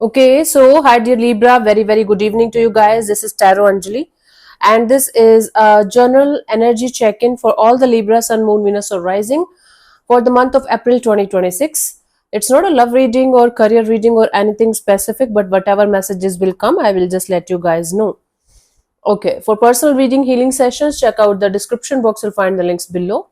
Okay, so hi dear Libra, very good evening to you guys. This is Tarot Anjali, and this is a general energy check-in for all the Libra Sun, Moon, Venus, or Rising for the month of April 2026. It's not a love reading or career reading or anything specific, but whatever messages will come, I will just let you guys know. Okay, for personal reading healing sessions, check out the description box. You'll find the links below.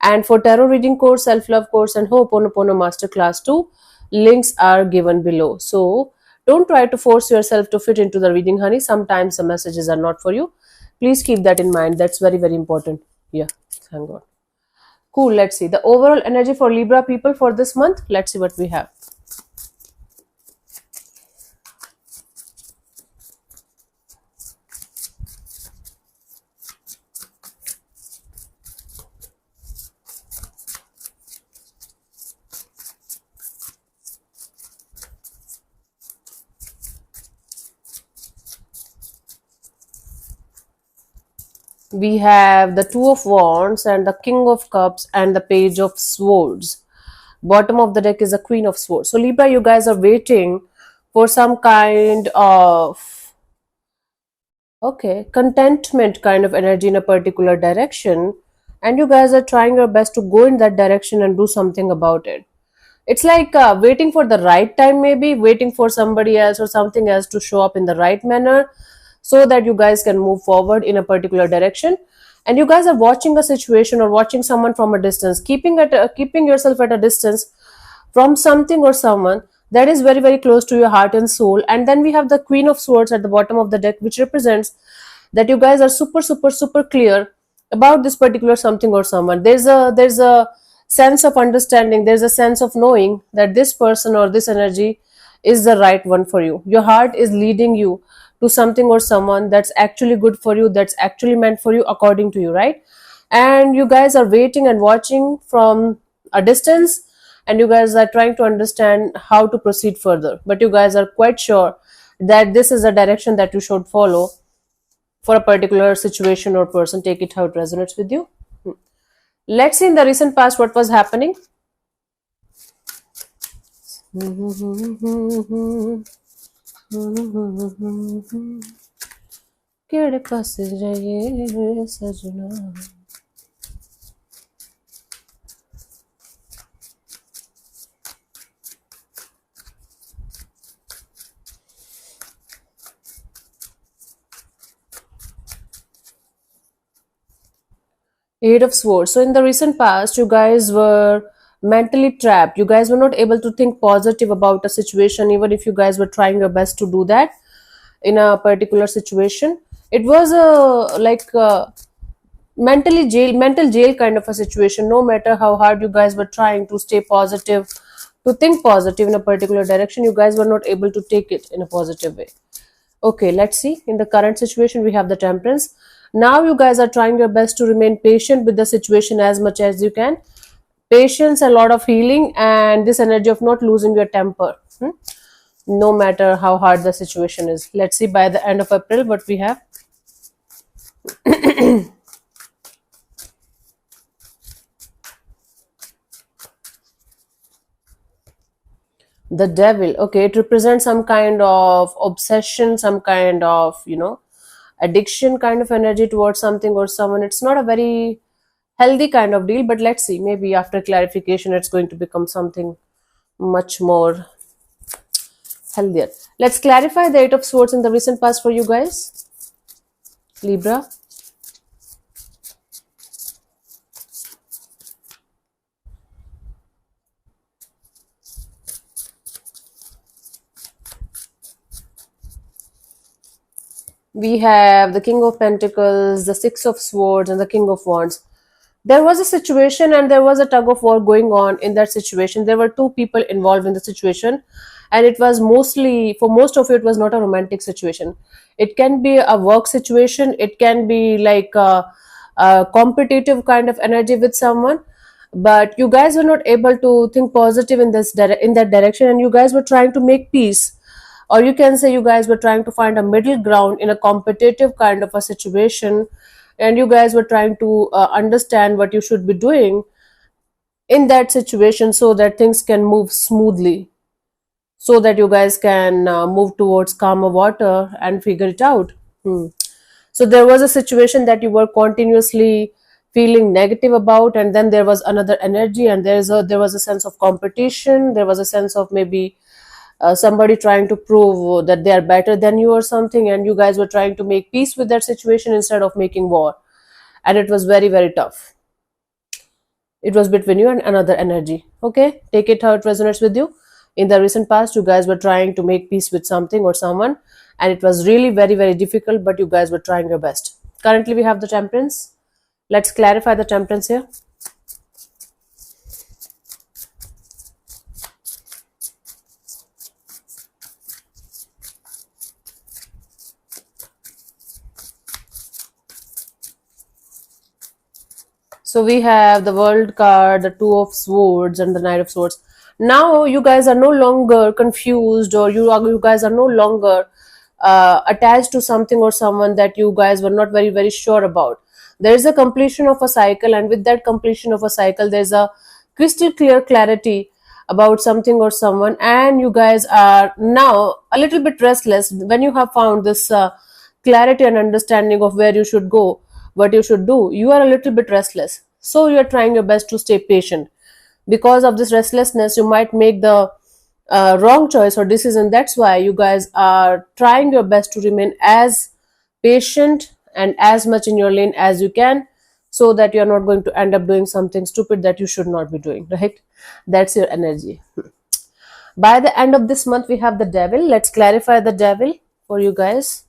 And for tarot reading course, self-love course, and Ho'oponopono Masterclass 2, links are given below. So don't try to force yourself to fit into the reading, honey. Sometimes the messages are not for you. Please keep that in mind. That's very important. Yeah, thank God. Cool. Let's see the overall energy for Libra people for this month. Let's see what we have. We have the Two of Wands and the King of Cups and the Page of Swords. Bottom of the deck is the Queen of Swords. So Libra, you guys are waiting for some kind of contentment kind of energy in a particular direction, and you guys are trying your best to go in that direction and do something about it. It's like waiting for the right time, maybe waiting for somebody else or something else to show up in the right manner so that you guys can move forward in a particular direction. And you guys are watching a situation or watching someone from a distance, keeping yourself at a distance from something or someone that is very close to your heart and soul. And then we have the Queen of Swords at the bottom of the deck, which represents that you guys are super clear about this particular something or someone. There's a sense of understanding, there's a sense of knowing that this person or this energy is the right one for you. Your heart is leading you to something or someone that's actually good for you, that's actually meant for you according to you, right? And you guys are waiting and watching from a distance, and you guys are trying to understand how to proceed further, but you guys are quite sure that this is a direction that you should follow for a particular situation or person. Take it how it resonates with you. Let's see in the recent past what was happening. केड़े पास जाइए सजना. Eight of Swords. So in the recent past, you guys were mentally trapped. You guys were not able to think positive about a situation, even if you guys were trying your best to do that in a particular situation. It was a mental jail kind of a situation. No matter how hard you guys were trying to stay positive, to think positive in a particular direction, you guys were not able to take it in a positive way. Okay, let's see. In the current situation, we have the Temperance. Now you guys are trying your best to remain patient with the situation as much as you can. Patience, a lot of healing, and this energy of not losing your temper. No matter how hard the situation is. Let's see by the end of April what we have. The Devil. Okay, it represents some kind of obsession, some kind of, addiction kind of energy towards something or someone. It's not a very healthy kind of deal, but let's see. Maybe after clarification, it's going to become something much more healthier. Let's clarify the Eight of Swords in the recent past for you guys. Libra. We have the King of Pentacles, the Six of Swords, and the King of Wands. There was a situation and there was a tug of war going on in that situation. There were two people involved in the situation, and it was mostly, for most of it was not a romantic situation. It can be a work situation, it can be like a competitive kind of energy with someone, but you guys were not able to think positive in in that direction, and you guys were trying to make peace, or you can say you guys were trying to find a middle ground in a competitive kind of a situation, and you guys were trying to understand what you should be doing in that situation so that things can move smoothly. so that you guys can move towards calmer water and figure it out. Hmm. So there was a situation that you were continuously feeling negative about, and then there was another energy, and there was a sense of competition. There was a sense of maybe somebody trying to prove that they are better than you or something, and you guys were trying to make peace with that situation instead of making war, and it was very very tough. It was between you and another energy. Okay, take it how it resonates with you. In the recent past, you guys were trying to make peace with something or someone, and it was really very very difficult, but you guys were trying your best. Currently we have the temperance. Let's clarify the temperance here. So we have the World card, the Two of Swords, and the Knight of Swords. Now you guys are no longer confused, or you guys are no longer attached to something or someone that you guys were not very very sure about. There is a completion of a cycle, and with that completion of a cycle, there's a crystal clear clarity about something or someone, and you guys are now a little bit restless when you have found this clarity and understanding of where you should go, what you should do. You are a little bit restless, so you are trying your best to stay patient. Because of this restlessness, you might make the wrong choice or decision. That's why you guys are trying your best to remain as patient and as much in your lane as you can, so that you're not going to end up doing something stupid that you should not be doing, right? That's your energy. By the end of this month, we have the Devil. Let's clarify the Devil for you guys.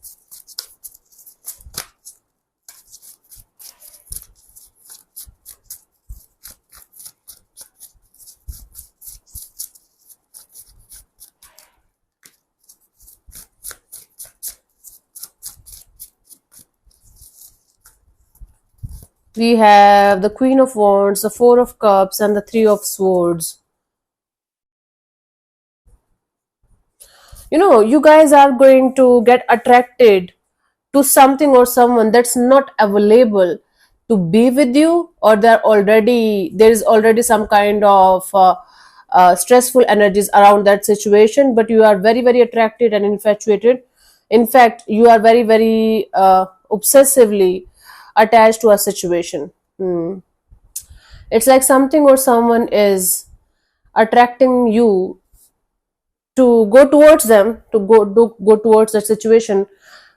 We have the Queen of Wands, the Four of Cups, and the Three of Swords. You know, you guys are going to get attracted to something or someone that's not available to be with you, or there is already some kind of stressful energies around that situation, but you are very very attracted and infatuated. In fact, you are very very obsessively attached to a situation. Hmm. It's like something or someone is attracting you to go towards them, to go towards that situation.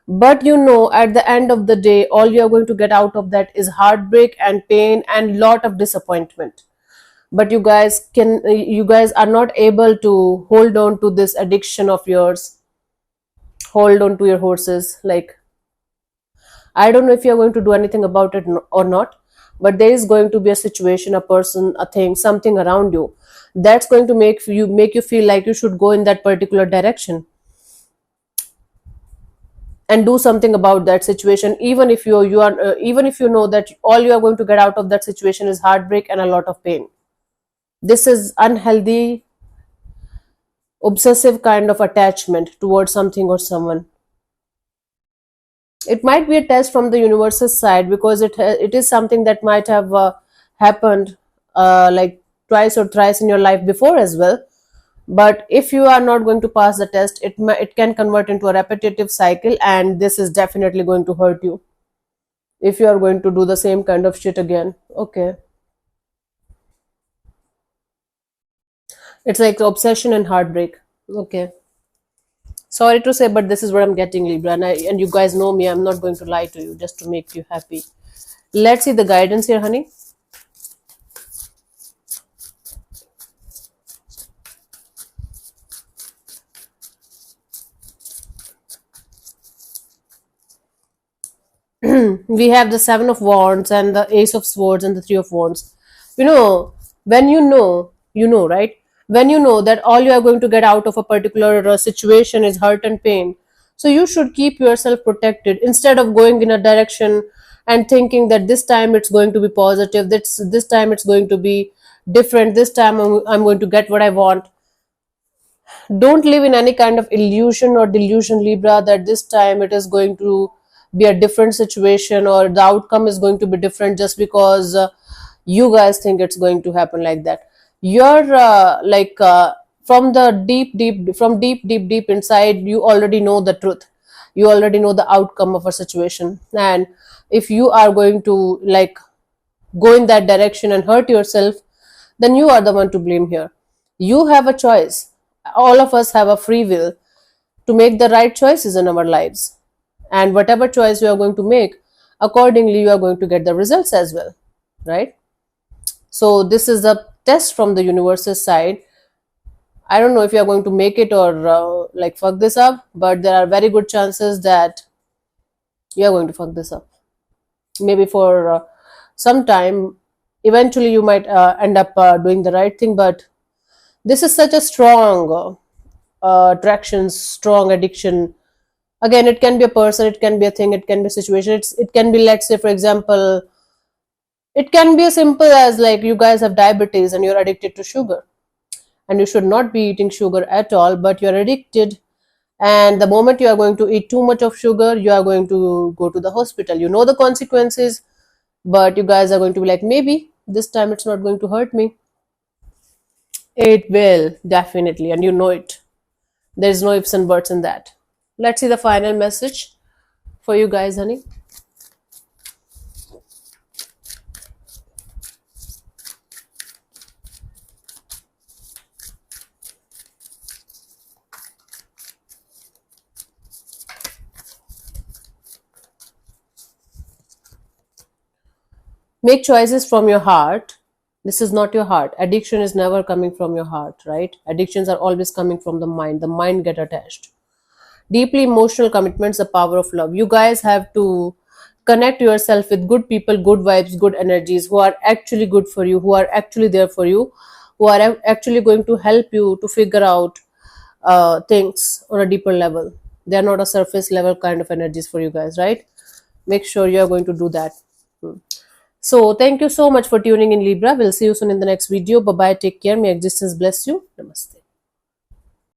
But you know, at the end of the day, all you're going to get out of that is heartbreak and pain and lot of disappointment. But you guys are not able to hold on to this addiction of yours. Hold on to your horses. Like, I don't know if you're going to do anything about it or not, but there is going to be a situation, a person, a thing, something around you that's going to make you feel like you should go in that particular direction and do something about that situation, even if you are even if you know that all you are going to get out of that situation is heartbreak and a lot of pain. This is unhealthy, obsessive kind of attachment towards something or someone. It might be a test from the universe's side, because it is something that might have happened like twice or thrice in your life before as well. But if you are not going to pass the test, it can convert into a repetitive cycle, and this is definitely going to hurt you if you are going to do the same kind of shit again. Okay, it's like obsession and heartbreak. Okay, sorry to say, but this is what I'm getting, Libra, and you guys know me. I'm not going to lie to you just to make you happy. Let's see the guidance here, honey. We have the Seven of Wands and the Ace of Swords and the Three of Wands. You know, when you know, right? When you know that all you are going to get out of a particular situation is hurt and pain, so you should keep yourself protected instead of going in a direction and thinking that this time it's going to be positive, this time it's going to be different, this time I'm going to get what I want. Don't live in any kind of illusion or delusion, Libra, that this time it is going to be a different situation or the outcome is going to be different just because you guys think it's going to happen like that. You're from the deep inside, you already know the truth. You already know the outcome of a situation. And if you are going to like go in that direction and hurt yourself, then you are the one to blame here. You have a choice. All of us have a free will to make the right choices in our lives. And whatever choice you are going to make, accordingly, you are going to get the results as well, right? So, this is a test from the universe's side. I don't know if you are going to make it or like fuck this up, but there are very good chances that you are going to fuck this up. Maybe for some time, eventually you might end up doing the right thing, but this is such a strong attraction, strong addiction. Again, it can be a person, it can be a thing, it can be a situation. It can be, let's say, for example, it can be as simple as like you guys have diabetes and you're addicted to sugar, and you should not be eating sugar at all, but you're addicted. And the moment you are going to eat too much of sugar, you are going to go to the hospital. You know the consequences, but you guys are going to be like, maybe this time it's not going to hurt me. It will, definitely, and you know it. There's no ifs and buts in that. Let's see the final message for you guys, honey. Make choices from your heart. This is not your heart. Addiction is never coming from your heart, right? Addictions are always coming from the mind. The mind get attached. Deeply emotional commitments, the power of love. You guys have to connect yourself with good people, good vibes, good energies, who are actually good for you, who are actually there for you, who are actually going to help you to figure out things on a deeper level. They are not a surface level kind of energies for you guys, right? Make sure you are going to do that. So thank you so much for tuning in, Libra. We'll see you soon in the next video. Bye bye, take care, may existence bless you. Namaste.